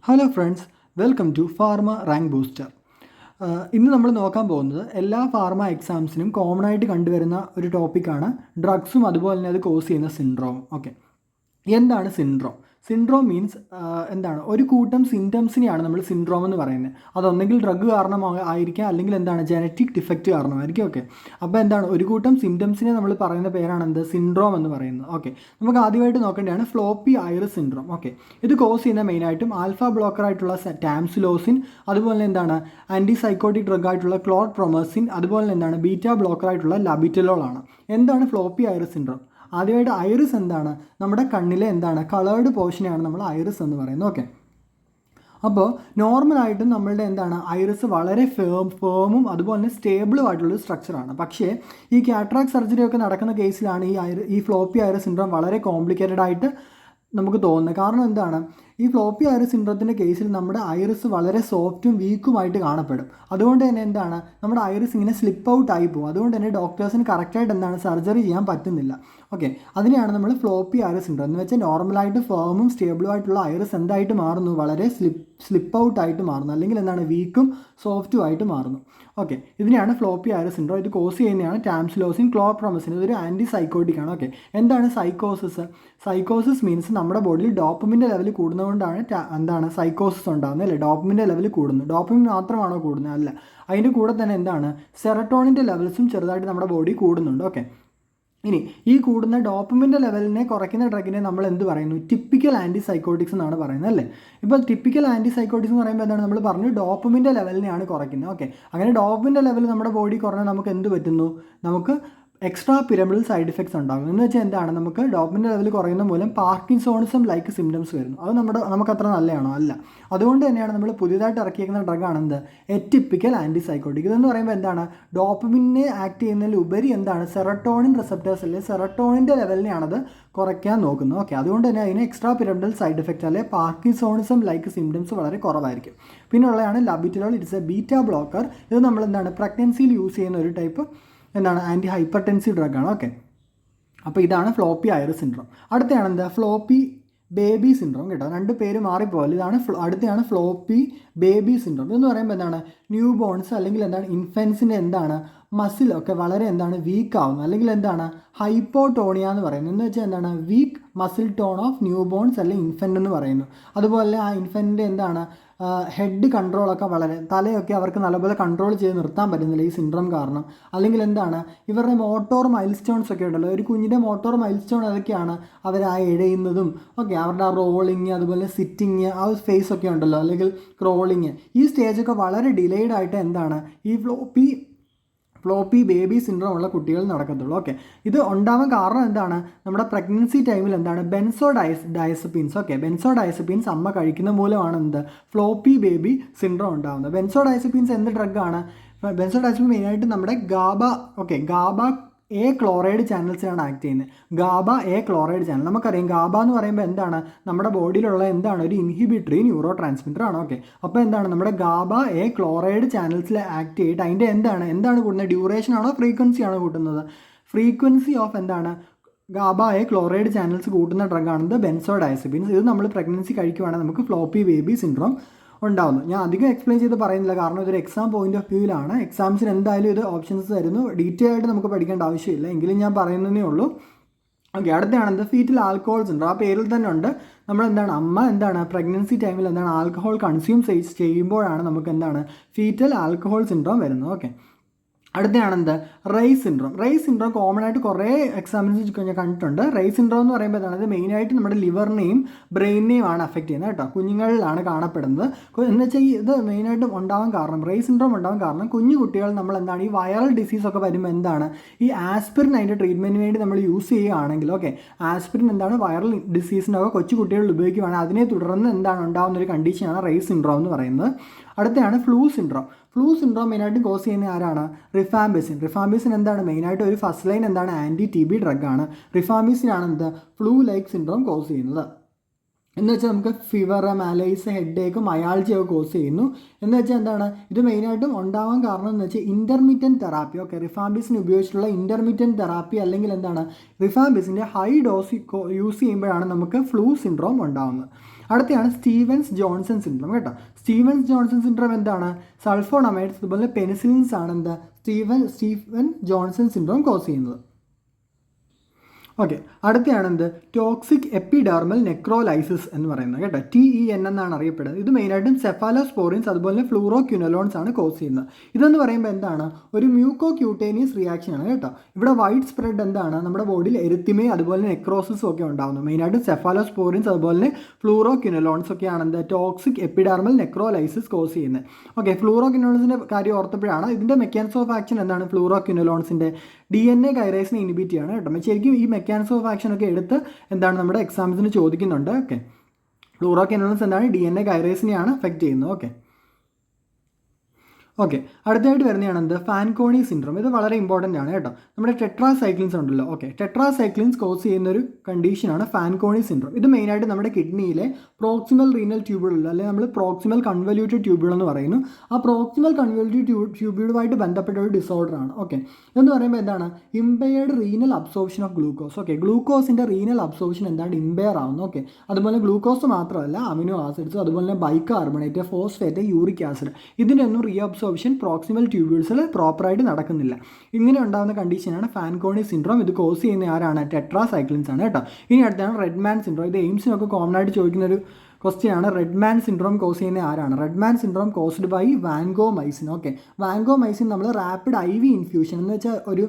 Hello friends, welcome to pharma rank booster. ഇന്ന് നമ്മൾ നോക്കാൻ പോകുന്നത് എല്ലാ ഫാർമ എക്സാംസിനും കോമൺ ആയിട്ട് കണ്ടുവരുന്ന ഒരു ടോപ്പിക്കാണ് ഡ്രഗ്സും അതുപോലെ തന്നെ അത് കോസ് ചെയ്യുന്ന സിൻഡ്രോം. ഓക്കെ, എന്താണ് സിൻഡ്രോം? സിൻഡ്രോം മീൻസ് എന്താണ്, ഒരു കൂട്ടം സിംറ്റംസിനെയാണ് നമ്മൾ സിൻഡ്രോം എന്ന് പറയുന്നത്. അതൊന്നെങ്കിൽ ഡ്രഗ് കാരണം ആയിരിക്കാം, അല്ലെങ്കിൽ എന്താണ് ജനറ്റിക് ഡിഫക്റ്റ് കാരണമായിരിക്കും. ഓക്കെ, അപ്പോൾ എന്താണ്, ഒരു കൂട്ടം സിംറ്റംസിനെ നമ്മൾ പറയുന്ന പേരാണ് എന്ത്, സിൻഡ്രോം എന്ന് പറയുന്നത്. ഓക്കെ, നമുക്ക് ആദ്യമായിട്ട് നോക്കേണ്ടതാണ് ഫ്ലോപ്പി ഐറിസ് സിൻഡ്രോം. ഓക്കെ, ഇത് കോസ് ചെയ്യുന്ന മെയിനായിട്ടും ആൽഫ ബ്ലോക്കർ ആയിട്ടുള്ള ടാംസുലോസിൻ, അതുപോലെ എന്താണ് ആൻറ്റി സൈക്കോട്ടിക് ഡ്രഗ് ആയിട്ടുള്ള ക്ലോർപ്രൊമസിൻ, അതുപോലെ എന്താണ് ബീറ്റ ബ്ലോക്കർ ആയിട്ടുള്ള ലബിറ്റലോൾ ആണ്. എന്താണ് ഫ്ലോപ്പി ഐറിസ് സിൻഡ്രോം? ആദ്യമായിട്ട് ഐറിസ് എന്താണ്, നമ്മുടെ കണ്ണിലെ എന്താണ് കളേർഡ് പോർഷനെയാണ് നമ്മൾ ഐറിസ് എന്ന് പറയുന്നത്. ഓക്കെ, അപ്പോൾ നോർമലായിട്ടും നമ്മളുടെ എന്താണ് ഐറിസ് വളരെ ഫേമും അതുപോലെ തന്നെ സ്റ്റേബിളും ആയിട്ടുള്ളൊരു സ്ട്രക്ചറാണ്. പക്ഷേ ഈ കാറ്ററാക്ട് സർജറി ഒക്കെ നടക്കുന്ന കേസിലാണ് ഈ ഫ്ലോപ്പി ഐറിസ് സിൻഡ്രോം വളരെ കോംപ്ലിക്കേറ്റഡ് ആയിട്ട് നമുക്ക് തോന്നുന്നത്. കാരണം എന്താണ്, ഈ ഫ്ലോപ്പി ഐറിസ് സിൻഡ്രോത്തിൻ്റെ കേസിൽ നമ്മുടെ ഐറിസ് വളരെ സോഫ്റ്റും വീക്കുമായിട്ട് കാണപ്പെടും. അതുകൊണ്ട് തന്നെ എന്താണ്, നമ്മുടെ ഐറിസ് ഇങ്ങനെ സ്ലിപ്പ് ഔട്ട് ആയി പോകും. അതുകൊണ്ട് തന്നെ ഡോക്ടേഴ്സിന് കറക്റ്റായിട്ട് എന്താണ് സർജറി ചെയ്യാൻ പറ്റുന്നില്ല. ഓക്കെ, അതിനെയാണ് നമ്മൾ ഫ്ലോപ്പി ഐറിസ് സിൻഡ്രോം എന്ന് വെച്ചാൽ നോർമലായിട്ട് ഫേമും സ്റ്റേബിളും ആയിട്ടുള്ള ഐറിസ് എന്തായിട്ട് മാറുന്നു, വളരെ സ്ലിപ്പ് ഔട്ട് ആയിട്ട് മാറുന്നു, അല്ലെങ്കിൽ എന്താണ് വീക്കും സോഫ്റ്റും ആയിട്ട് മാറുന്നു. ഓക്കെ, ഇതിനെയാണ് ഫ്ലോപ്പി ഐറിസ് സിൻഡ്രോം. ഇത് കോസ് ചെയ്യുന്നതാണ് ടാംസുലോസിൻ, ക്ലോർപ്രൊമസിൻ. ഇതൊരു ആൻറ്റി സൈക്കോട്ടിക് ആണ്. ഓക്കെ, എന്താണ് സൈക്കോസിസ്? സൈക്കോസിസ് മീൻസ് നമ്മുടെ ബോഡിയിൽ ഡോപ്പമിൻ്റെ ലെവൽ കൂടുന്നതുകൊണ്ടാണ് എന്താണ് സൈക്കോസിസ് ഉണ്ടാകുന്നത്, അല്ലേ? ഡോപ്പമിൻ്റെ ലെവൽ കൂടുന്നു. ഡോപ്പമിൻ മാത്രമാണോ കൂടുന്നത്? അല്ല, അതിൻ്റെ കൂടെ തന്നെ എന്താണ് സെറട്ടോണിൻ്റെ ലെവൽസും ചെറുതായിട്ട് നമ്മുടെ ബോഡി കൂടുന്നുണ്ട്. ഓക്കെ, ഇനി ഈ കൂടുന്ന ഡോപ്പമിൻ്റെ ലെവലിനെ കുറയ്ക്കുന്ന ഡ്രഗിനെ നമ്മൾ എന്ത് പറയുന്നു? ടിപ്പിക്കൽ ആൻറ്റി സൈക്കോട്ടിക്സ് എന്നാണ് പറയുന്നത്, അല്ലേ? ഇപ്പോൾ ടിപ്പിക്കൽ ആൻറ്റി സൈക്കോട്ടിക്സ് എന്ന് പറയുമ്പോൾ എന്താണ്, നമ്മൾ പറഞ്ഞു ഡോപ്പമിൻ്റെ ലെവലിനെയാണ് കുറയ്ക്കുന്നത്. ഓക്കെ, അങ്ങനെ ഡോപ്പമിൻ്റെ ലെവൽ നമ്മുടെ ബോഡി കുറഞ്ഞാൽ നമുക്ക് എന്ത് പറ്റുന്നു? നമുക്ക് എക്സ്ട്രാ പിരമിഡൽ സൈഡ് ഇഫക്ട്സ് ഉണ്ടാകും. എന്ന് വെച്ചാൽ എന്താണ്, നമുക്ക് ഡോപ്പമിൻ്റെ ലെവൽ കുറയുന്ന മൂലം പാർക്കിൻസോണിസം ലൈക്ക് സിംറ്റംസ് വരുന്നു. അത് നമുക്കത്ര നല്ലതാണോ? അല്ല. അതുകൊണ്ട് തന്നെയാണ് നമ്മൾ പുതിയതായിട്ട് ഇറക്കിയിരിക്കുന്ന ഡ്രഗാണ് എന്ത്, എറ്റിപ്പിക്കൽ ആൻറ്റി സൈക്കോട്ടിക്. ഇതെന്ന് പറയുമ്പോൾ എന്താണ്, ഡോപ്പമിനെ ആക്ട് ചെയ്യുന്നതിലുപരി എന്താണ് സെറട്ടോണിൻ റിസപ്റ്റേഴ്സ് അല്ലെങ്കിൽ സെറട്ടോണിൻ്റെ ലെവലിനെയാണത് കുറയ്ക്കാൻ നോക്കുന്നത്. ഓക്കെ, അതുകൊണ്ട് തന്നെ അതിന് എക്സ്ട്രാ പിരമിഡൽ സൈഡ് ഇഫക്റ്റ് അല്ലെങ്കിൽ പാർക്കിൻസോണിസം ലൈക്ക് സിംറ്റംസ് വളരെ കുറവായിരിക്കും. പിന്നെ ഉള്ളതാണ് labetalol. It's a beta blocker. ഇത് നമ്മൾ എന്താണ് പ്രഗ്നൻസിയിൽ യൂസ് ചെയ്യുന്ന ഒരു ടൈപ്പ് എന്താണ് ആൻറ്റി ഹൈപ്പർ ടെൻസീവ് ഡ്രഗാണ്. ഓക്കെ, അപ്പോൾ ഇതാണ് ഫ്ലോപ്പി ഐറിസ് സിൻഡ്രോം. അടുത്തയാണ് എന്താ, ഫ്ലോപ്പി ബേബി സിൻഡ്രോം. കേട്ടോ, രണ്ട് പേര് മാറിപ്പോലും. ഇതാണ് അടുത്തയാണ് ഫ്ലോപ്പി ബേബി സിൻഡ്രോം. ഇതെന്ന് പറയുമ്പോൾ എന്താണ്, ന്യൂ ബോൺസ് അല്ലെങ്കിൽ എന്താണ് ഇൻഫൻസിൻ്റെ എന്താണ് മസിലൊക്കെ വളരെ എന്താണ് വീക്ക് ആവുന്നു, അല്ലെങ്കിൽ എന്താണ് ഹൈപ്പോട്ടോണിയ എന്ന് പറയുന്നത്. എന്ന് വെച്ചാൽ എന്താണ് weak muscle tone of newborns അല്ലെങ്കിൽ ഇൻഫൻറ്റ് എന്ന് പറയുന്നു. അതുപോലെ ആ ഇൻഫൻറ്റിൻ്റെ എന്താണ് ഹെഡ് കൺട്രോളൊക്കെ വളരെ, തലയൊക്കെ അവർക്ക് നല്ലപോലെ കൺട്രോൾ ചെയ്ത് നിർത്താൻ പറ്റുന്നില്ല ഈ സിൻഡ്രോം കാരണം. അല്ലെങ്കിൽ എന്താണ് ഇവരുടെ മോട്ടോർ മൈൽ സ്റ്റോൺസ് ഒക്കെ ഉണ്ടല്ലോ, ഒരു കുഞ്ഞിൻ്റെ മോട്ടോർ മൈൽ സ്റ്റോൺ അതൊക്കെയാണ് അവരാ എഴയുന്നതും. ഓക്കെ, അവരുടെ ആ റോളിങ്, അതുപോലെ സിറ്റിങ്, ആ ഫേസ് ഒക്കെ ഉണ്ടല്ലോ, അല്ലെങ്കിൽ ക്രോളിങ്, ഈ സ്റ്റേജൊക്കെ വളരെ ഡിലേഡ് ആയിട്ട് എന്താണ് ഈ ഫ്ലോപ്പി ബേബി സിൻഡ്രോം ഉള്ള കുട്ടികൾ നടക്കത്തുള്ളൂ. ഓക്കെ, ഇത് ഉണ്ടാവാൻ കാരണം എന്താണ്, നമ്മുടെ പ്രഗ്നൻസി ടൈമിൽ എന്താണ് ബെൻസോഡയസെപ്പിൻസ്. ഓക്കെ, ബെൻസോഡയസെപ്പിൻസ് അമ്മ കഴിക്കുന്ന മൂലമാണ് എന്ത് ഫ്ലോപ്പി ബേബി സിൻഡ്രോം ഉണ്ടാകുന്നത്. ബെൻസോഡയസെപ്പിൻസ് എന്ത് ഡ്രഗാണ്? ബെൻസോഡയസെപ്പിൻ മെയിനായിട്ട് നമ്മുടെ ഗാബ എ ക്ലോറൈഡ് ചാനൽസിലാണ് ആക്ട് ചെയ്യുന്നത്. ഗാബ എ ക്ലോറൈഡ് ചാനൽ നമുക്കറിയാം. ഗാബ എന്ന് പറയുമ്പോൾ എന്താണ്, നമ്മുടെ ബോഡിയിലുള്ള എന്താണ് ഒരു ഇൻഹിബിറ്ററി ന്യൂറോ ട്രാൻസ്മിറ്റർ ആണ്. ഓക്കെ, അപ്പോൾ എന്താണ് നമ്മുടെ ഗാബ എ ക്ലോറൈഡ് ചാനൽസിൽ ആക്ട് ചെയ്തിട്ട് അതിൻ്റെ എന്താണ് കൂടുന്നത്, ഡ്യൂറേഷൻ ആണോ ഫ്രീക്വൻസി ആണോ കൂട്ടുന്നത്? ഫ്രീക്വൻസി ഓഫ് എന്താണ് ഗാബ എ ക്ലോറൈഡ് ചാനൽസ് കൂട്ടുന്ന ഡ്രഗാണെന്ന് ബെൻസോഡയസെപ്പിൻസ്. ഇത് നമ്മൾ പ്രഗ്നൻസി കഴിക്കുവാണെങ്കിൽ നമുക്ക് ഫ്ലോപ്പി ബേബി സിൻഡ്രോം ഉണ്ടാകുന്നു. ഞാൻ അധികം എക്സ്പ്ലെയിൻ ചെയ്ത് പറയുന്നില്ല, കാരണം ഇതൊരു എക്സാം പോയിന്റ് ഓഫ് വ്യൂവിലാണ്. എക്സാംസിന് എന്തായാലും ഇത് ഓപ്ഷൻസ് തരുന്നു, ഡീറ്റെയിൽ ആയിട്ട് നമുക്ക് പഠിക്കേണ്ട ആവശ്യമില്ല, എങ്കിലും ഞാൻ പറയുന്നതേ ഉള്ളൂ. ഓക്കെ, അടുത്തയാണെന്ത് ഫീറ്റൽ ആൽക്കഹോൾ സിൻഡ്രോം. ആ പേരിൽ തന്നെ ഉണ്ട്, നമ്മളെന്താണ് അമ്മ എന്താണ് പ്രഗ്നൻസി ടൈമിൽ എന്താണ് ആൽക്കഹോൾ കൺസ്യൂം ചെയ്യുമ്പോഴാണ് നമുക്ക് എന്താണ് ഫീറ്റൽ ആൽക്കഹോൾ സിൻഡ്രോം വരുന്നത്. ഓക്കെ, അടുത്തയാണെന്ത് റേസ് സിൻഡ്രോം കോമൺ ആയിട്ട് കുറേ എക്സാമിനേഷൻ ഞാൻ കണ്ടിട്ടുണ്ട്. റേസ് സിൻഡ്രോം എന്ന് പറയുമ്പോൾ എന്താണ്, ഇത് മെയിനായിട്ട് നമ്മുടെ ലിവറിനെയും ബ്രെയിനിനെയും ആണ് അഫക്റ്റ് ചെയ്യുന്നത്. കേട്ടോ, കുഞ്ഞുങ്ങളിലാണ് കാണപ്പെടുന്നത്. എന്ന് വെച്ചാൽ ഇത് മെയിനായിട്ട് ഉണ്ടാവാൻ കാരണം, റേസ് സിൻഡ്രോം ഉണ്ടാവാൻ കാരണം കുഞ്ഞു കുട്ടികൾ നമ്മൾ എന്താണ് ഈ വൈറൽ ഡിസീസ് ഒക്കെ വരുമ്പോൾ എന്താണ് ഈ ആസ്പിരിൻ അതിൻ്റെ ട്രീറ്റ്മെൻറ്റിന് വേണ്ടി നമ്മൾ യൂസ് ചെയ്യുകയാണെങ്കിൽ, ഓക്കെ, ആസ്പിരിൻ എന്താണ് വൈറൽ ഡിസീസിനൊക്കെ കൊച്ചു കുട്ടികൾ ഉപയോഗിക്കുകയാണെങ്കിൽ അതിനെ തുടർന്ന് എന്താണ് ഉണ്ടാകുന്ന ഒരു കണ്ടീഷനാണ് റേസ് സിൻഡ്രോം എന്ന് പറയുന്നത്. അടുത്തയാണ് ഫ്ലൂ സിൻഡ്രോം മെയിനായിട്ട് കോസ് ചെയ്യുന്ന ആരാണ്? റിഫാംബിസിൻ എന്താണ് മെയിനായിട്ട് ഒരു ഫസ്റ്റ് ലൈൻ എന്താണ് ആൻറ്റി ടി ബി ഡ്രഗാണ്. റിഫാംബിസിനാണ് എന്താ ഫ്ലൂ ലൈക്ക് സിൻഡ്രോം കോസ് ചെയ്യുന്നത്. എന്ന് വെച്ചാൽ നമുക്ക് ഫീവർ, മാലൈസ്, ഹെഡേക്ക്, മയാൾജിയൊക്കെ കോസ് ചെയ്യുന്നു. എന്ന് വെച്ചാൽ എന്താണ് ഇത് മെയിനായിട്ടും ഉണ്ടാവാൻ കാരണം എന്ന് വെച്ചാൽ ഇൻ്റർമീഡിയൻറ്റ് തെറാപ്പി. ഓക്കെ, റിഫാംബിസിന് ഉപയോഗിച്ചിട്ടുള്ള ഇൻ്റർമീഡിയൻറ്റ് തെറാപ്പി അല്ലെങ്കിൽ എന്താണ് റിഫാംബിസിൻ്റെ ഹൈ ഡോസ് യൂസ് ചെയ്യുമ്പോഴാണ് നമുക്ക് ഫ്ലൂ സിൻഡ്രോം ഉണ്ടാകുന്നത്. അടുത്തയാണ് സ്റ്റീവൻസ് ജോൺസൺ സിൻഡ്രോം കേട്ടോ. സ്റ്റീവൻസ് ജോൺസൺ സിൻഡ്രോം എന്താണ്? സൾഫോണമൈഡ്സ് അതുപോലെ പെനിസിലിൻസ് ആണ് എന്താ സ്റ്റീവൻ ജോൺസൺ സിൻഡ്രോം കോസ് ചെയ്യുന്നത്. ഓക്കെ, അടുത്തയാണ് എന്ത്? ടോക്സിക് എപ്പിഡെർമൽ നെക്രോലൈസിസ് എന്ന് പറയുന്നത് കേട്ടോ. TEN എന്നാണ് അറിയപ്പെടുന്നത്. ഇത് മെയിനായിട്ടും സെഫാലോസ്പോറിൻസ് അതുപോലെ ഫ്ലൂറോക്യുനലോൺസ് ആണ് കോസ് ചെയ്യുന്നത്. ഇതെന്ന് പറയുമ്പോൾ എന്താണ്? ഒരു മ്യൂക്കോ ക്യൂട്ടേനിയസ് റിയാക്ഷൻ ആണ് കേട്ടോ. ഇവിടെ വൈഡ് സ്പ്രെഡ് എന്താണ്? നമ്മുടെ ബോഡിയിൽ എരിത്തിമേ അതുപോലെ നെക്രോസിസും ഒക്കെ ഉണ്ടാകുന്നു. മെയിനായിട്ടും സെഫാലോസ്പോറിൻസ് അതുപോലെ ഫ്ലൂറോക്യുനലോൺസ് ഒക്കെയാണ് എന്ത്? ടോക്സിക് എപ്പിഡെർമൽ നെക്രോലൈസിസ് കോസ് ചെയ്യുന്നത്. ഓക്കെ, ഫ്ലൂറോക്യുനലോൺസിൻ്റെ കാര്യം ഓർത്തപ്പോഴാണ് ഇതിൻ്റെ മെക്കാനിസം ഓഫ് ആക്ഷൻ എന്താണ്? ഫ്ലൂറോക്യുനലോൺസിൻ്റെ DNA കൈറേസിനെ ഇൻഹിബിറ്റ് ചെയ്യാണ് കേട്ടോ. ശരിക്കും ഈ മെക്കാനിസം ഓഫ് ആക്ഷൻ ഒക്കെ എടുത്ത് എന്താണ് നമ്മുടെ എക്സാംസിന് ചോദിക്കുന്നുണ്ട്. ഓക്കെ, ഫ്ലൂറോക്യുനലോൺസ് എന്താണ്? DNA കൈറേസിനെയാണ് എഫക്റ്റ് ചെയ്യുന്നത്. ഓക്കെ, അടുത്തായിട്ട് വരുന്നതാണ് എന്ത്? ഫാൻകോണി സിൻഡ്രോം. ഇത് വളരെ ഇമ്പോർട്ടൻ്റ് ആണ് കേട്ടോ. നമ്മുടെ ടെട്രാസൈക്ലിൻസ് ഉണ്ടല്ലോ. ഓക്കെ, ടെട്രാസൈക്ലിൻസ് കോസ് ചെയ്യുന്ന ഒരു കണ്ടീഷനാണ് ഫാൻകോണി സിൻഡ്രോം. ഇത് മെയിനായിട്ട് നമ്മുടെ കിഡ്നിയിലെ പ്രോക്സിമൽ റീനൽ ട്യൂബ്യൂൾ അല്ലെങ്കിൽ നമ്മൾ പ്രോക്സിമൽ കൺവല്യൂട്ടഡ് ട്യൂബ്യൂൾ എന്ന് പറയുന്നു. ആ പ്രോക്സിമൽ കൺവല്യൂട്ടഡ് ട്യൂബ്യൂളുമായിട്ട് ബന്ധപ്പെട്ട ഒരു ഡിസോർഡർ ആണ്. ഓക്കെ, ഇതെന്ന് പറയുമ്പോൾ എന്താണ്? Impaired renal absorption of glucose. Okay, ഗ്ലൂക്കോസിൻ്റെ റീനൽ അബ്സോർപ്ഷൻ എന്താണ്? ഇമ്പയർ ആവുന്നു. ഓക്കെ, അതുപോലെ ഗ്ലൂക്കോസ് മാത്രമല്ല അമിനോ ആസിഡ്സ് അതുപോലെ തന്നെ ബൈകാർബണേറ്റ്, ഫോസ്ഫേറ്റ്, യൂറിക് ആസിഡ് ഇതിൻ്റെ ഒന്നും അബ്സോർപ്ഷൻ പ്രോക്സിമൽ ട്യൂബ്യൂൾസിൽ പ്രോപ്പറായിട്ട് നടക്കുന്നില്ല. ഇങ്ങനെ ഉണ്ടാകുന്ന കണ്ടീഷനാണ് ഫാൻകോണി സിൻഡ്രോം. ഇത് കോസ് ചെയ്യുന്ന ആരാണ്? ടെട്രാസൈക്ലിൻസ് ആണ് കേട്ടോ. ഇനി അടുത്താണ് റെഡ്മാൻ സിൻഡ്രോം. ഇത് എയിംസിനൊക്കെ കോമൺ ആയിട്ട് ചോദിക്കുന്ന ഒരു ക്വസ്റ്റ്യൻ ആണ്. റെഡ്മാൻ സിൻഡ്രോം കോസ് ചെയ്യുന്ന ആരാണ്? റെഡ്മാൻ സിൻഡ്രോം കോസ്ഡ് ബൈ വാൻഗോമൈസിൻ. ഓക്കെ, വാൻഗോമൈസിൻ നമ്മൾ റാപ്പിഡ് IV ഇൻഫ്യൂഷൻ എന്ന് വെച്ചാൽ ഒരു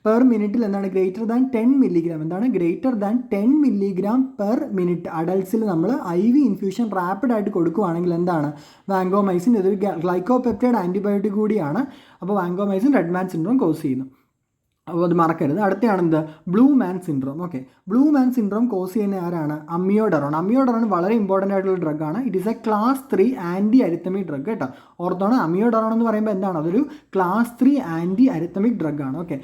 പെർ മിനിറ്റിൽ എന്താണ്? ഗ്രേറ്റർ ദാൻ 10 മില്ലിഗ്രാം എന്താണ്? Greater than 10 milligram per minute അഡൾട്ട്സിൽ നമ്മൾ IV ഇൻഫ്യൂഷൻ റാപ്പിഡായിട്ട് കൊടുക്കുകയാണെങ്കിൽ എന്താണ്? വാൻഗോമൈസിൻ. ഇതൊരു ഗ്ലൈക്കോപെപ്റ്റൈഡ് ആൻറ്റിബയോട്ടിക് കൂടിയാണ്. അപ്പോൾ വാൻഗോമൈസിൻ റെഡ്മാൻ സിൻഡ്രോം കോസ് ചെയ്യുന്നു. അപ്പോൾ അത് മറക്കരുത്. അടുത്തയാണെന്ത്? Blue man syndrome. Okay, blue man syndrome cause ചെയ്യുന്ന ആരാണ്? അമിയോഡറോൺ. അമിയോഡറോൺ വളരെ ഇമ്പോർട്ടൻ്റ് ആയിട്ടുള്ള ഡ്രഗാണ്. It is a class 3 anti arrhythmic drug കേട്ടോ. ഓർത്തോണം, അമിയോഡറോൺ എന്ന് പറയുമ്പോൾ എന്താണ്? അതൊരു ക്ലാസ് 3 ആൻറ്റി അരിത്തമിക് ഡ്രഗാണ്. Okay,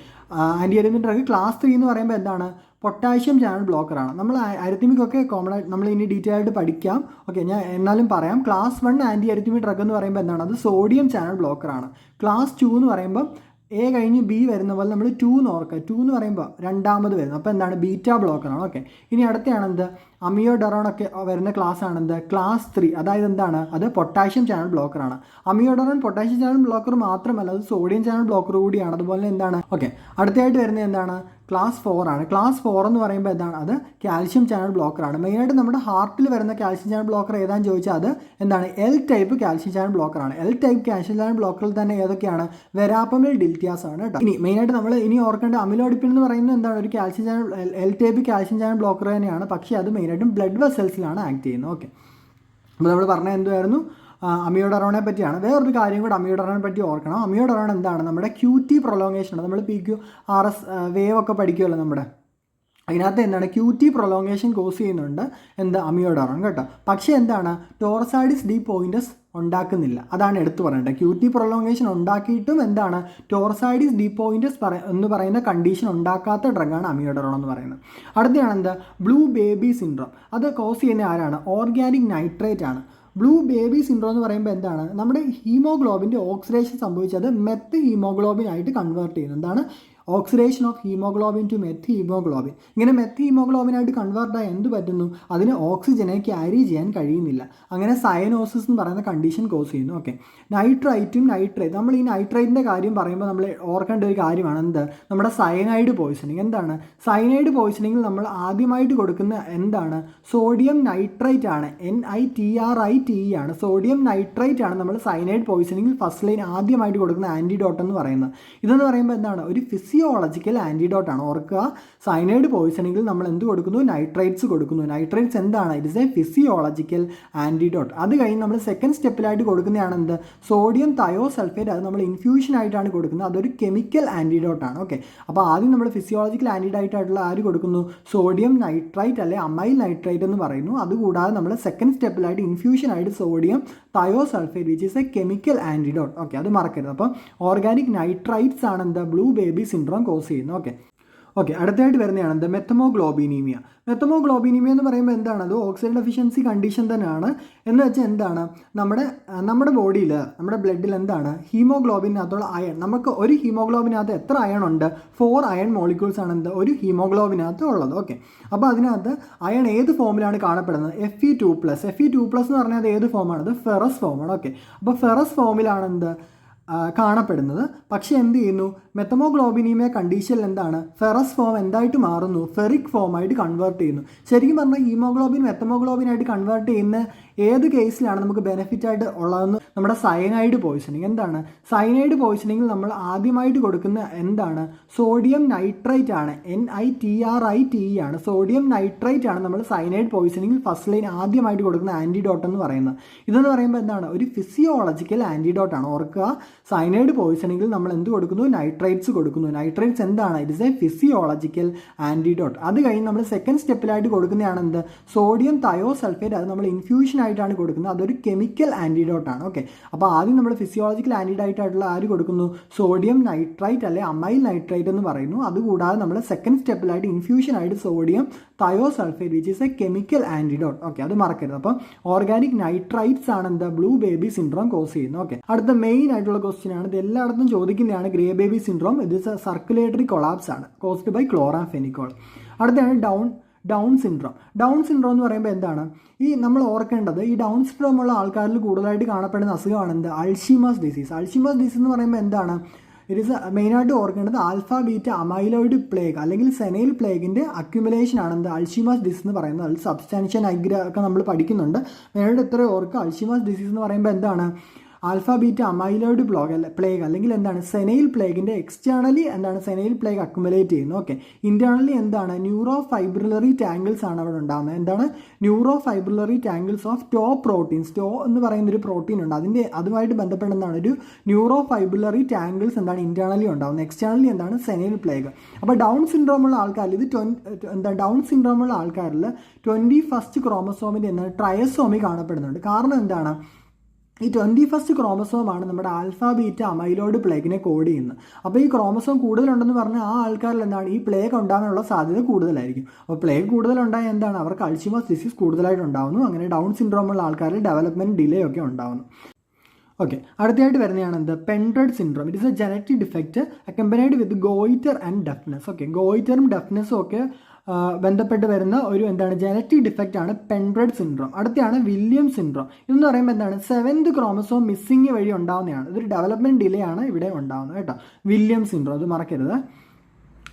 anti arrhythmic drug class 3 എന്ന് പറയുമ്പോൾ എന്താണ്? പൊട്ടാഷ്യം ചാനൽ ബ്ലോക്കറാണ്. നമ്മൾ അരിത്തമിക് ഒക്കെ കോമൺ ആയിട്ട് നമ്മൾ ഇനി ഡീറ്റെയിൽ ആയിട്ട് പഠിക്കാം. ഓക്കെ, ഞാൻ എന്നാലും പറയാം. ക്ലാസ് 1 ആൻറ്റി അരിത്തമിക് ഡ്രഗ് എന്ന് പറയുമ്പോൾ എന്താണ്? അത് സോഡിയം ചാനൽ ബ്ലോക്കറാണ്. ക്ലാസ് 2 എന്ന് പറയുമ്പോൾ A കഴിഞ്ഞ് B വരുന്ന പോലെ നമ്മൾ 2 എന്ന് ഓർക്കുക. 2 എന്ന് പറയുമ്പോൾ രണ്ടാമത് വരുന്നത്. അപ്പോൾ എന്താണ്? ബീറ്റ ബ്ലോക്കറാണ്. ഓക്കെ, ഇനി അടുത്തയാണെന്ത്? അമിയോഡറോൺ ഒക്കെ വരുന്ന ക്ലാസ് ആണെന്ത്? ക്ലാസ് 3. അതായത് എന്താണ്? അത് പൊട്ടാഷ്യം ചാനൽ ബ്ലോക്കറാണ്. അമിയോഡറോൺ പൊട്ടാഷ്യം ചാനൽ ബ്ലോക്കർ മാത്രമല്ല, അത് സോഡിയം ചാനൽ ബ്ലോക്കർ കൂടിയാണ്. അതുപോലെ എന്താണ്? ഓക്കെ, അടുത്തായിട്ട് വരുന്നത് എന്താണ്? ക്ലാസ് 4 ആണ്. ക്ലാസ് 4 എന്ന് പറയുമ്പോൾ എന്താണ്? അത് കാൽഷ്യം ചാനൽ ബ്ലോക്കറാണ്. മെയിനായിട്ട് നമ്മുടെ ഹാർട്ടിൽ വരുന്ന കാൽഷ്യം ചാനൽ ബ്ലോക്കർ ഏതാണെന്ന് ചോദിച്ചാൽ അത് എന്താണ്? L ടൈപ്പ് കാൽഷ്യം ചാനൽ ബ്ലോക്കറാണ്. L ടൈപ്പ് കാൽഷ്യം ചാനൽ ബ്ലോക്കറിൽ തന്നെ ഏതൊക്കെയാണ്? വെരാപ്പമിൽ ഡിൽറ്റിയാസ് ആണ് കേട്ടോ. ഇനി മെയിനായിട്ട് നമ്മൾ ഇനി ഓർക്കേണ്ട അമിലോഡിപ്പിൻ എന്ന് പറയുന്നത് എന്താണ്? ഒരു calcium channel L type calcium channel blocker തന്നെയാണ്. പക്ഷേ അത് മെയിനായിട്ടും ബ്ലഡ് വെസൽസിലാണ് ആക്ട് ചെയ്യുന്നത്. ഓക്കെ, അപ്പോൾ നമ്മൾ പറഞ്ഞത് എന്തുമായിരുന്നു? അമിയോഡറോണെ പറ്റിയാണ്. വേറൊരു കാര്യം കൂടെ അമിയോഡറോണെ പറ്റി ഓർക്കണം. അമിയോഡറോൺ എന്താണ്? നമ്മുടെ QT പ്രൊലോങ്ങേഷൻ ആണ്. നമ്മൾ PQRS വേവ് ഒക്കെ പഠിക്കുമല്ലോ നമ്മുടെ. അതിനകത്ത് എന്താണ്? QT പ്രൊലോങ്ങേഷൻ കോസ് ചെയ്യുന്നുണ്ട് എന്ത്? അമിയോഡറോൺ കേട്ടോ. പക്ഷേ എന്താണ്? ടോർസൈഡിസ് ഡി പോയിൻറ്റസ് ഉണ്ടാക്കുന്നില്ല. അതാണ് എടുത്തു പറയേണ്ടത്. QT പ്രൊലോങ്ങേഷൻ ഉണ്ടാക്കിയിട്ടും എന്താണ്? ടോർസൈഡിസ് ഡി പോയിൻറ്റസ് എന്ന് പറയുന്ന കണ്ടീഷൻ ഉണ്ടാക്കാത്ത ഡ്രഗാണ് അമിയോഡറോൺ എന്ന് പറയുന്നത്. അടുത്തയാണ് എന്ത്? Blue baby syndrome. അത് കോസ് ചെയ്യുന്ന ആരാണ്? ഓർഗാനിക് നൈട്രേറ്റ് ആണ്. ബ്ലൂ ബേബി സിൻഡ്രോം എന്ന് പറയുമ്പോൾ എന്താണ്? നമ്മുടെ ഹീമോഗ്ലോബിൻ്റെ ഓക്സിഡേഷൻ സംഭവിച്ചത് മെത്ത് ഹീമോഗ്ലോബിൻ ആയിട്ട് കൺവേർട്ട് ചെയ്യുന്നത്. എന്താണ്? Oxidation of haemoglobin to methaemoglobin. ഇങ്ങനെ മെത്ത് ഹീമോഗ്ലോബിനായിട്ട് കൺവേർട്ടായി എന്ത് പറ്റുന്നു? അതിന് ഓക്സിജനെ ക്യാരി ചെയ്യാൻ കഴിയുന്നില്ല. അങ്ങനെ സയനോസിസ് എന്ന് പറയുന്ന കണ്ടീഷൻ കോസ് ചെയ്യുന്നു. ഓക്കെ, നൈട്രൈറ്റും നൈട്രേറ്റ്. നമ്മൾ ഈ നൈട്രേറ്റിൻ്റെ കാര്യം പറയുമ്പോൾ നമ്മൾ ഓർക്കേണ്ട ഒരു കാര്യമാണ് എന്ത്? നമ്മുടെ സയനൈഡ് പോയ്സണിങ്. എന്താണ് സയനൈഡ് പോയ്സണിങ്ങിൽ നമ്മൾ ആദ്യമായിട്ട് കൊടുക്കുന്ന എന്താണ്? സോഡിയം നൈട്രേറ്റ് ആണ്. NITRITE ആണ്. സോഡിയം നൈട്രേറ്റ് ആണ് നമ്മൾ സയനൈഡ് പോയ്സണിങ്ങിൽ ഫസ്റ്റ് ലൈൻ ആദ്യമായിട്ട് കൊടുക്കുന്ന ആൻറ്റിഡോട്ട് എന്ന് പറയുന്നത്. ഇതെന്ന് പറയുമ്പോൾ എന്താണ്? ഒരു ഫിസിയോളജിക്കൽ ആൻറ്റിഡോട്ട് ആണ്. ഓർക്കുക, സയനൈഡ് പോയ്സണിങ്ങിൽ നമ്മൾ എന്ത് കൊടുക്കുന്നു? നൈട്രേറ്റ്സ് കൊടുക്കുന്നു. നൈട്രേറ്റ്സ് എന്താണ്? It is A physiological antidote. അത് കഴിഞ്ഞ് നമ്മൾ സെക്കൻഡ് സ്റ്റെപ്പിലായിട്ട് കൊടുക്കുന്നതാണ് എന്ത്? Sodium thiosulphate. അത് നമ്മൾ ഇൻഫ്യൂഷൻ ആയിട്ടാണ് കൊടുക്കുന്നത്. അതൊരു കെമിക്കൽ ആൻറ്റിഡോട്ട് ആണ്. ഓക്കെ, അപ്പോൾ ആദ്യം നമ്മൾ ഫിസിയോളജിക്കൽ ആൻറ്റിഡോട്ട് ആയിട്ടുള്ള ആര് കൊടുക്കുന്നു? സോഡിയം നൈട്രൈറ്റ് അല്ലെ അമൈൽ നൈട്രൈറ്റ് എന്ന് പറയുന്നു. അതുകൂടാതെ നമ്മൾ സെക്കൻഡ് സ്റ്റെപ്പിലായിട്ട് ഇൻഫ്യൂഷൻ ആയിട്ട് sodium thiosulphate which is A chemical antidote. Okay, അത് മറക്കരുത്. അപ്പോൾ ഓർഗാനിക് നൈട്രൈറ്റ്സ് ആണ് എന്താ? ബ്ലൂ ബേബി സിൻഡ്രോം കോസ് ചെയ്യുന്നത്. ഓക്കെ, അടുത്തായിട്ട് വരുന്നതാണ് എന്ത് മെത്തമോഗ്ലോബിനീമിയ. മെത്തമോഗ്ലോബിനീമിയ എന്ന് പറയുമ്പോൾ എന്താണ്? അത് ഓക്സിജൻ ഡെഫിഷ്യൻസി കണ്ടീഷൻ തന്നെയാണ്. എന്ന് വെച്ചാൽ എന്താണ്, നമ്മുടെ ബോഡിയിൽ, നമ്മുടെ ബ്ലഡിൽ എന്താണ്, ഹീമോഗ്ലോബിനകത്തുള്ള അയൺ, നമുക്ക് ഒരു ഹീമോഗ്ലോബിനകത്ത് എത്ര അയൺ ഉണ്ട്? 4 അയൺ മോളിക്യൂൾസ് ആണ് എന്ത് ഒരു ഹീമോഗ്ലോബിനകത്ത് ഉള്ളത്. ഓക്കെ, അപ്പോൾ അതിനകത്ത് അയൺ ഏത് ഫോമിലാണ് കാണപ്പെടുന്നത്? Fe2+. Fe2+ എന്ന് പറഞ്ഞാൽ അത് ഏത് ഫോമാണ്? അത് ഫെറസ് ഫോമാണ്. ഓക്കെ, അപ്പോൾ ഫെറസ് ഫോമിലാണ് എന്ത് കാണപ്പെടുന്നത്. പക്ഷേ എന്ത് ചെയ്യുന്നു? മെത്തമോഗ്ലോബിനീമിയ കണ്ടീഷനിൽ എന്താണ്, ഫെറസ് ഫോം എന്തായിട്ട് മാറുന്നു? ഫെറിക് ഫോമായിട്ട് കൺവേർട്ട് ചെയ്യുന്നു. ശരിക്കും പറഞ്ഞാൽ ഹീമോഗ്ലോബിൻ മെത്തമോഗ്ലോബിനായിട്ട് കൺവേർട്ട് ചെയ്യുന്ന ഏത് കേസിലാണ് നമുക്ക് ബെനിഫിറ്റ് ആയിട്ട് ഉള്ളതെന്ന്? നമ്മുടെ സയനൈഡ് പോയിസണിങ്. എന്താണ് സയനൈഡ് പോയിസണിങ്ങിൽ നമ്മൾ ആദ്യമായിട്ട് കൊടുക്കുന്ന എന്താണ്? സോഡിയം നൈട്രൈറ്റ് ആണ്. NiTrite ആണ്. സോഡിയം നൈട്രൈറ്റ് ആണ് നമ്മൾ സയനൈഡ് പോയിസണിങ്ങിൽ ഫസ്റ്റ് ലൈൻ ആദ്യമായിട്ട് കൊടുക്കുന്ന ആൻറ്റിഡോട്ട് എന്ന് പറയുന്നത്. ഇതെന്ന് പറയുമ്പോൾ എന്താണ്? ഒരു ഫിസിയോളജിക്കൽ ആൻറ്റിഡോട്ടാണ്. ഓർക്കുക, സയനൈഡ് പോയിസണിങ്ങിൽ നമ്മൾ എന്ത് കൊടുക്കുന്നു? നൈട്രൈറ്റ്സ് കൊടുക്കുന്നു. നൈട്രൈറ്റ്സ് എന്താണ്? It is A physiological antidote. അത് കഴിഞ്ഞ് നമ്മൾ സെക്കൻഡ് സ്റ്റെപ്പിലായിട്ട് കൊടുക്കുന്നതാണ് എന്ത്? Sodium thiosulphate. അത് നമ്മൾ ഇൻഫ്യൂഷൻ ആയിട്ടാണ് കൊടുക്കുന്നത്. അതൊരു കെമിക്കൽ ആൻറ്റിഡോട്ടാണ്. ഓക്കെ, അപ്പോൾ ആദ്യം നമ്മൾ ഫിസിയോളജിക്കൽ ആൻറ്റിഡോട്ട് ആയിട്ടുള്ള ആര് കൊടുക്കുന്നു? സോഡിയം നൈട്രൈറ്റ് അല്ലെ അമൈൽ നൈട്രൈറ്റ് എന്ന് പറയുന്നു. അതുകൂടാതെ നമ്മൾ സെക്കൻഡ് സ്റ്റെപ്പിലായിട്ട് ഇൻഫ്യൂഷൻ ആയിട്ട് sodium thiosulphate which is A chemical antidote. Okay, അത് മറക്കരുത്. അപ്പോൾ ഓർഗാനിക് നൈട്രൈറ്റ്സ് ആണ് എന്താ ബ്ലൂ ബേബി സിൻഡ്രോം കോസ് ചെയ്യുന്നത്. ഓക്കെ, അടുത്ത മെയിൻ ആയിട്ടുള്ള ക്വസ്റ്റ്യൻ ആണ്, ഇത് എല്ലായിടത്തും ചോദിക്കുന്നതാണ്, ഗ്രേ ബേബി സിൻഡ്രോം. ഇത് സർക്കുലേറ്ററി കൊളാപ്സ് ആണ് കോസ്ഡ് ബൈ ക്ലോറാംഫെനിക്കോൾ. അടുത്താണ് ഡൗൺ സിൻഡ്രോം. ഡൗൺ സിൻഡ്രോം എന്ന് പറയുമ്പോൾ എന്താണ്? നമ്മൾ ഓർക്കേണ്ടത്, ഈ ഡൗൺ സിൻഡ്രോം ഉള്ള ആൾക്കാരിൽ കൂടുതലായിട്ട് കാണപ്പെടുന്ന അസുഖമാണ് എന്ത്? Alzheimer's disease. അൾഷിമേഴ്സ് ഡിസീസ് എന്ന് പറയുമ്പോൾ എന്താണ്? ഇറ്റ് ഈസ് മെയിനായിട്ട് ഓർക്കേണ്ടത് ആൽഫ ബീറ്റ അമൈലോയിഡ് പ്ലേഗ് അല്ലെങ്കിൽ സെനൈൽ പ്ലേഗിൻ്റെ അക്യുമുലേഷൻ ആണ് എന്ത്? അൾഷിമേഴ്സ് ഡിസീസ് എന്ന് പറയുന്നത്. അതിൽ സബ്സ്റ്റാൻഷ്യ നൈഗ്ര ഒക്കെ നമ്മൾ പഠിക്കുന്നുണ്ട്. മെയിനായിട്ട് ഇത്ര ഓർക്കുക, അൾഷിമേഴ്സ് ഡിസീസ് എന്ന് പറയുമ്പോൾ എന്താണ്? ആൽഫ ബീറ്റ അമൈലോയിഡ് പ്ലേഗ് അല്ലെങ്കിൽ എന്താണ്? സെനൈൽ പ്ലേഗിൻ്റെ എക്സ്റ്റേണലി എന്താണ്? സെനൈൽ പ്ലേഗ് അക്യുമുലേറ്റ് ചെയ്യുന്നു. ഓക്കെ, ഇൻറ്റേർണലി എന്താണ്? ന്യൂറോ ഫൈബ്രിലറി ടാങ്കിൾസ് ആണ് അവിടെ ഉണ്ടാകുന്നത്. എന്താണ്? Neurofibrillary tangles of tau proteins. Tau എന്ന് പറയുന്നൊരു പ്രോട്ടീൻ ഉണ്ട്, അതുമായിട്ട് ബന്ധപ്പെട്ട എന്താണ്? ഒരു ന്യൂറോ ഫൈബ്രിലറി ടാങ്കിൾസ് എന്താണ്? ഇൻറ്റേർണലി ഉണ്ടാകുന്നത്. എക്സ്റ്റേണലി എന്താണ്? Senile plaque. അപ്പോൾ ഡൗൺ സിൻഡ്രോം ഉള്ള ആൾക്കാരിൽ ഡൗൺ സിൻഡ്രോം ഉള്ള ആൾക്കാരിൽ 21st ക്രോമസോമിൻ്റെ എന്താണ്? ട്രയസോമി കാണപ്പെടുന്നുണ്ട്. കാരണം എന്താണ്? ഈ 21st ക്രോമസോമാണ് നമ്മുടെ ആൽഫ ബീറ്റ അമൈലോയിഡ് പ്ലേഗിനെ കോഡ് ചെയ്യുന്നത്. അപ്പോൾ ഈ ക്രോമസോം കൂടുതലുണ്ടെന്ന് പറഞ്ഞാൽ ആ ആൾക്കാരിൽ എന്താണ്? ഈ പ്ലേഗ് ഉണ്ടാകാനുള്ള സാധ്യത കൂടുതലായിരിക്കും. അപ്പോൾ പ്ലേഗ് കൂടുതലുണ്ടായാൽ എന്താണ്? അവർക്ക് അൾഷിമേഴ്സ് ഡിസീസ് കൂടുതലായിട്ട് ഉണ്ടാകുന്നു. അങ്ങനെ ഡൗൺ സിൻഡ്രോം ഉള്ള ആൾക്കാരിൽ ഡെവലപ്മെൻറ്റ് ഡിലേ ഒക്കെ ഉണ്ടാകുന്നു. ഓക്കെ, അടുത്തായിട്ട് വരുന്നതാണ് എന്ത്? Pendred syndrome. It is a genetic defect accompanied with goitre and deafness. Okay, ഗോയിറ്ററും ഡെഫ്നെസ്സും ഒക്കെ ബന്ധപ്പെട്ട് വരുന്ന ഒരു എന്താണ്? ജനറ്റിക് ഡിഫക്റ്റ് ആണ് പെൻഡ്രഡ് സിൻഡ്രോം. അടുത്താണ് വില്യംസ് സിൻഡ്രോം. ഇതെന്ന് പറയുമ്പോൾ എന്താണ്? 7th ക്രോമസോം മിസ്സിങ് വഴി ഉണ്ടാകുന്നതാണ്. ഇതൊരു ഡെവലപ്മെൻറ്റ് ഡിലേ ആണ് ഇവിടെ ഉണ്ടാകുന്നത് കേട്ടോ. വില്യംസ് സിൻഡ്രോം, അത് മറക്കരുത്.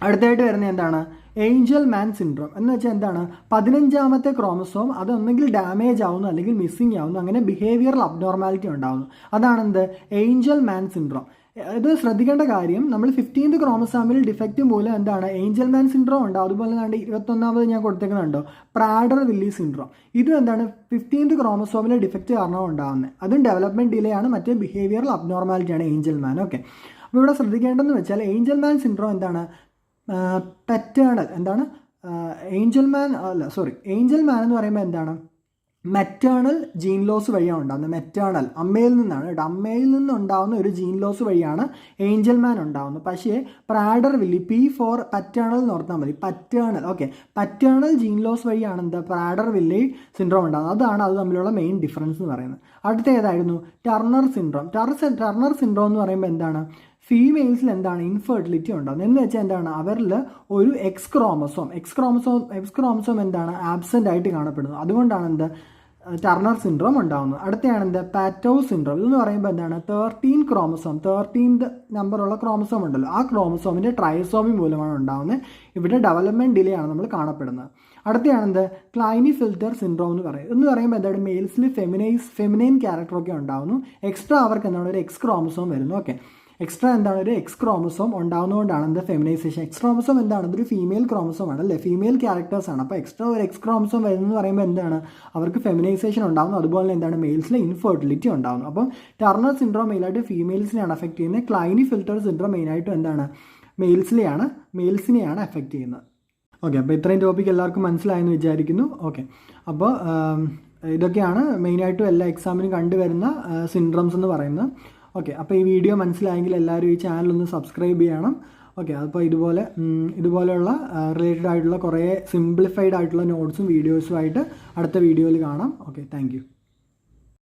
അടുത്തായിട്ട് വരുന്നത് എന്താണ്? ഏഞ്ചൽ മാൻ സിൻഡ്രോം. എന്ന് വെച്ചാൽ എന്താണ്? 15ാമത്തെ ക്രോമസോം അതൊന്നെങ്കിൽ ഡാമേജ് ആവുന്നു അല്ലെങ്കിൽ മിസ്സിങ് ആവുന്നു. അങ്ങനെ ബിഹേവിയറൽ അബ്നോർമാലിറ്റി ഉണ്ടാകുന്നു. അതാണെന്ത്? ഏഞ്ചൽ മാൻ സിൻഡ്രോം. ഇത് ശ്രദ്ധിക്കേണ്ട കാര്യം, നമ്മൾ 15th ക്രോമസോമിൽ ഡിഫക്റ്റ് മൂലം എന്താണ്? ഏഞ്ചൽ മാൻ സിൻഡ്രോം ഉണ്ടാവും. അതുപോലെ തന്നെ 21ാമത് ഞാൻ കൊടുത്തേക്കുന്നുണ്ടോ? പ്രാഡർ വില്ലി സിൻഡ്രോം. ഇതും എന്താണ്? 15th ക്രോമസോമിലെ ഡിഫക്റ്റ് കാരണമാണ് ഉണ്ടാകുന്നത്. അതും ഡെവലപ്മെൻറ്റ് ഡിലേ ആണ്. മറ്റേ ബിഹേവിയറൽ അബ്നോർമാലിറ്റിയാണ് ഏഞ്ചൽ മാൻ. ഓക്കെ, അപ്പോൾ ഇവിടെ ശ്രദ്ധിക്കേണ്ടതെന്ന് വെച്ചാൽ ഏഞ്ചൽ മാൻ സിൻഡ്രോം എന്താണ്? പാറ്റേണൽ എന്താണ്? ഏഞ്ചൽ മാൻ എന്ന് പറയുമ്പോൾ എന്താണ്? മെറ്റേണൽ ജീൻ ലോസ് വഴിയാണ് ഉണ്ടാകുന്നത്. മെറ്റേണൽ അമ്മയിൽ നിന്നാണ് കേട്ടോ. അമ്മയിൽ നിന്നുണ്ടാകുന്ന ഒരു ജീൻ ലോസ് വഴിയാണ് ഏഞ്ചൽ മാൻ ഉണ്ടാകുന്നത്. പക്ഷേ പ്രാഡർ വില്ലി P4 പറ്റേണൽ എന്ന് ഓർത്താൽ മതി. Paternal. Okay, paternal gene loss വഴിയാണ് എന്താ? പ്രാഡർ വില്ലി സിൻഡ്രോം ഉണ്ടാകുന്നത്. അതാണ് അത് തമ്മിലുള്ള മെയിൻ ഡിഫറൻസ് എന്ന് പറയുന്നത്. അടുത്ത ഏതായിരുന്നു? Turner syndrome. ടർണർ സിൻഡ്രോം എന്ന് പറയുമ്പോൾ എന്താണ്? ഫീമെയിൽസിൽ എന്താണ്? ഇൻഫെർട്ടിലിറ്റി ഉണ്ടാകുന്നത്. എന്ന് വെച്ചാൽ എന്താണ്? അവരിൽ ഒരു എക്സ് ക്രോമസോം എന്താണ്? ആബ്സെൻ്റ് ആയിട്ട് കാണപ്പെടുന്നു. അതുകൊണ്ടാണ് എന്ത്? ടർണർ സിൻഡ്രോം ഉണ്ടാകുന്നത്. അടുത്തയാണ് എന്ത്? പാറ്റോ സിൻഡ്രോം. ഇതെന്ന് പറയുമ്പോൾ എന്താണ്? 13th നമ്പറുള്ള ക്രോമസോം ഉണ്ടല്ലോ, ആ ക്രോമസോമിൻ്റെ ട്രൈസോമി മൂലമാണ് ഉണ്ടാകുന്നത്. ഇവിടെ ഡെവലപ്മെൻറ്റ് ഡിലേ ആണ് നമ്മൾ കാണപ്പെടുന്നത്. അടുത്തയാണ് എന്ത്? ക്ലൈനിഫിൽറ്റർ സിൻഡ്രോം എന്ന് പറയുമ്പോൾ എന്താണ്? മെയിൽസിൽ ഫെമിനൈൻ ക്യാരക്ടറൊക്കെ ഉണ്ടാകുന്നു. എക്സ്ട്രാ അവർക്ക് എന്താണ്? ഒരു എക്സ് ക്രോമസോം വരുന്നു. ഓക്കെ, എക്സ്ട്രാ എന്താണ്? ഒരു എക്സ് ക്രോമസോം ഉണ്ടാകുന്നതുകൊണ്ടാണ് എന്താ? ഫെമിനൈസേഷൻ. എക്സ് ക്രോമസോം എന്താണ്? ഇതൊരു ഫീമെയിൽ ക്രോമസോം ആണ് അല്ലേ? ഫീമെയിൽ ക്യാരക്ടേഴ്സ് ആണ്. അപ്പോൾ എക്സ്ട്രാ ഒരു എക്സ് ക്രോമസോം വരുന്നതെന്ന് പറയുമ്പോൾ എന്താണ്? അവർക്ക് ഫെമിനൈസേഷൻ ഉണ്ടാകുന്നു. അതുപോലെ എന്താണ്? മെയിൽസിലെ ഇൻഫെർട്ടിലിറ്റി ഉണ്ടാകുന്നു. അപ്പം ടർണർ സിൻഡ്രോം മെയിനായിട്ട് ഫീമെയിൽസിനെയാണ് എഫക്ട് ചെയ്യുന്നത്. ക്ലൈനിഫിൽറ്റർ സിൻഡ്രോം മെയിനായിട്ടും എന്താണ്? മെയിൽസിനെയാണ് എഫക്ട് ചെയ്യുന്നത്. ഓക്കെ, അപ്പോൾ ഇത്രയും ടോപ്പിക് എല്ലാവർക്കും മനസ്സിലായെന്ന് വിചാരിക്കുന്നു. ഓക്കെ, അപ്പോൾ ഇതൊക്കെയാണ് മെയിനായിട്ടും എല്ലാ എക്സാമിനും കണ്ടുവരുന്ന സിൻഡ്രോംസ് എന്ന് പറയുന്നത്. ഓക്കെ, അപ്പോൾ ഈ വീഡിയോ മനസ്സിലായെങ്കിൽ എല്ലാവരും ഈ ചാനലൊന്ന് സബ്സ്ക്രൈബ് ചെയ്യണം. ഓക്കെ, അപ്പോൾ ഇതുപോലെയുള്ള റിലേറ്റഡ് ആയിട്ടുള്ള കുറേ സിംപ്ലിഫൈഡ് ആയിട്ടുള്ള നോട്ട്സും വീഡിയോസും ആയിട്ട് അടുത്ത വീഡിയോയിൽ കാണാം. Okay, thank you.